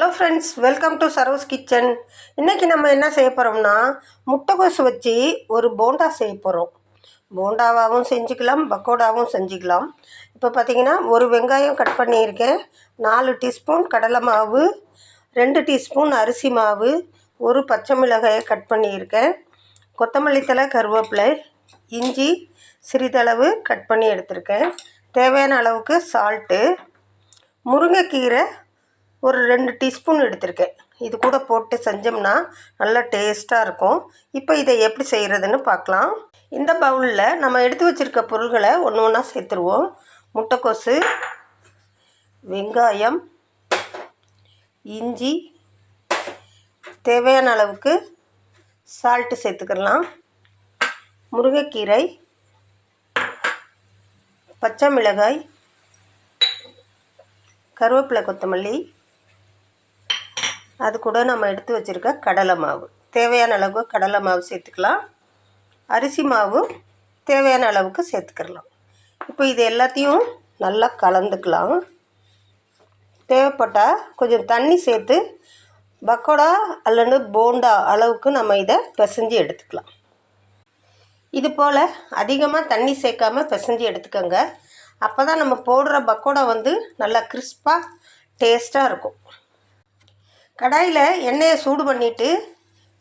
Hello friends, welcome to Saro's kitchen. இன்றைக்கி நம்ம என்ன செய்ய போகிறோம்னா, முட்டைக்கோஸ் வச்சு ஒரு போண்டா செய்ய போகிறோம். போண்டாவாகவும் செஞ்சுக்கலாம், பக்கோடாவும் செஞ்சுக்கலாம். இப்போ பார்த்திங்கன்னா ஒரு வெங்காயம் கட் பண்ணியிருக்கேன், 4 டீஸ்பூன் கடலை மாவு, 2 டீஸ்பூன் அரிசி மாவு, ஒரு பச்சை மிளகாயை கட் பண்ணியிருக்கேன், கொத்தமல்லி தழை, கருவேப்பிலை, இஞ்சி சிறிதளவு கட் பண்ணி எடுத்திருக்கேன், தேவையான அளவுக்கு சால்ட்டு, முருங்கைக்கீரை ஒரு 2 டீஸ்பூன் எடுத்திருக்கேன். இது கூட போட்டு செஞ்சோம்னா நல்லா டேஸ்ட்டாக இருக்கும். இப்போ இதை எப்படி செய்கிறதுன்னு பார்க்கலாம். இந்த பவுலில் நம்ம எடுத்து வச்சுருக்க பொருள்களை ஒன்று ஒன்றா சேர்த்துருவோம். முட்டைக்கோசு, வெங்காயம், இஞ்சி, தேவையான அளவுக்கு சால்ட்டு சேர்த்துக்கலாம், முருங்கைக்கீரை, பச்சை மிளகாய், கருவேப்பிலை, கொத்தமல்லி, அது கூட நம்ம எடுத்து வச்சுருக்க கடலை மாவு, தேவையான அளவுக்கு கடலை மாவு சேர்த்துக்கலாம், அரிசி மாவு தேவையான அளவுக்கு சேர்த்துக்கலாம். இப்போ இது எல்லாத்தையும் நல்லா கலந்துக்கலாம். தேவைப்பட்டால் கொஞ்சம் தண்ணி சேர்த்து பக்கோடா அல்லது போண்டா அளவுக்கு நம்ம இதை பிசைஞ்சு எடுத்துக்கலாம். இது போல் அதிகமாக தண்ணி சேர்க்காமல் பிசைஞ்சு எடுத்துக்கோங்க. அப்போ தான் நம்ம போடுற பக்கோடா நல்லா கிறிஸ்பாக டேஸ்ட்டாக இருக்கும். கடாயில் எண்ணெயை சூடு பண்ணிவிட்டு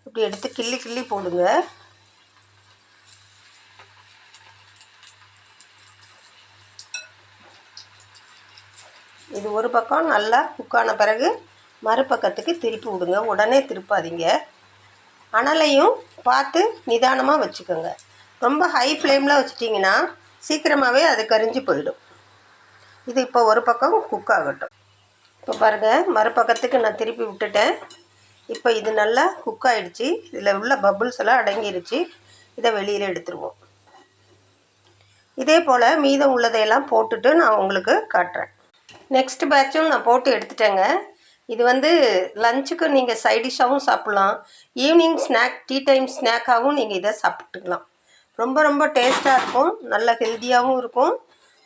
இப்படி எடுத்து கிள்ளி கிள்ளி போடுங்க. இது ஒரு பக்கம் நல்லா குக்கான பிறகு மறுபக்கத்துக்கு திருப்பி விடுங்க. உடனே திருப்பாதீங்க. அனலையும் பார்த்து நிதானமாக வச்சுக்கோங்க. ரொம்ப ஹை ஃப்ளேமில் வச்சிட்டிங்கன்னா சீக்கிரமாகவே அது கரிஞ்சு போயிடும். இது இப்போ ஒரு பக்கம் குக் ஆகட்டும். இப்போ பாருங்கள், மறுபக்கத்துக்கு நான் திருப்பி விட்டுட்டேன். இப்போ இது நல்லா குக் ஆகிடுச்சு. இதில் உள்ள பபுள்ஸ் எல்லாம் அடங்கிருச்சு. இதை வெளியில் எடுத்துருவோம். இதே போல் மீதம் உள்ளதையெல்லாம் போட்டுட்டு நான் உங்களுக்கு காட்டுறேன். நெக்ஸ்ட் பேட்சும் நான் போட்டு எடுத்துட்டேங்க. இது லஞ்சுக்கு நீங்கள் சைடிஷ்ஷாகவும் சாப்பிட்லாம், ஈவினிங் ஸ்நாக், டீ டைம் ஸ்நாக்காகவும் நீங்கள் இதை சாப்பிட்டுக்கலாம். ரொம்ப ரொம்ப டேஸ்ட்டாக இருக்கும், நல்ல ஹெல்த்தியாகவும் இருக்கும்,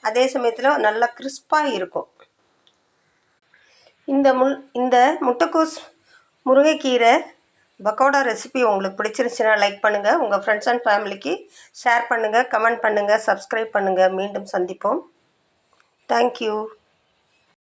அதே சமயத்தில் நல்லா கிறிஸ்பாக இருக்கும். இந்த முட்டைக்கோஸ் முருங்கைக்கீரை பக்கோடா ரெசிபி உங்களுக்கு பிடிச்சிருந்துச்சுன்னா லைக் பண்ணுங்கள், உங்கள் ஃப்ரெண்ட்ஸ் அண்ட் ஃபேமிலிக்கு ஷேர் பண்ணுங்கள், கமெண்ட் பண்ணுங்கள், சப்ஸ்கிரைப் பண்ணுங்கள். மீண்டும் சந்திப்போம். தேங்க்யூ.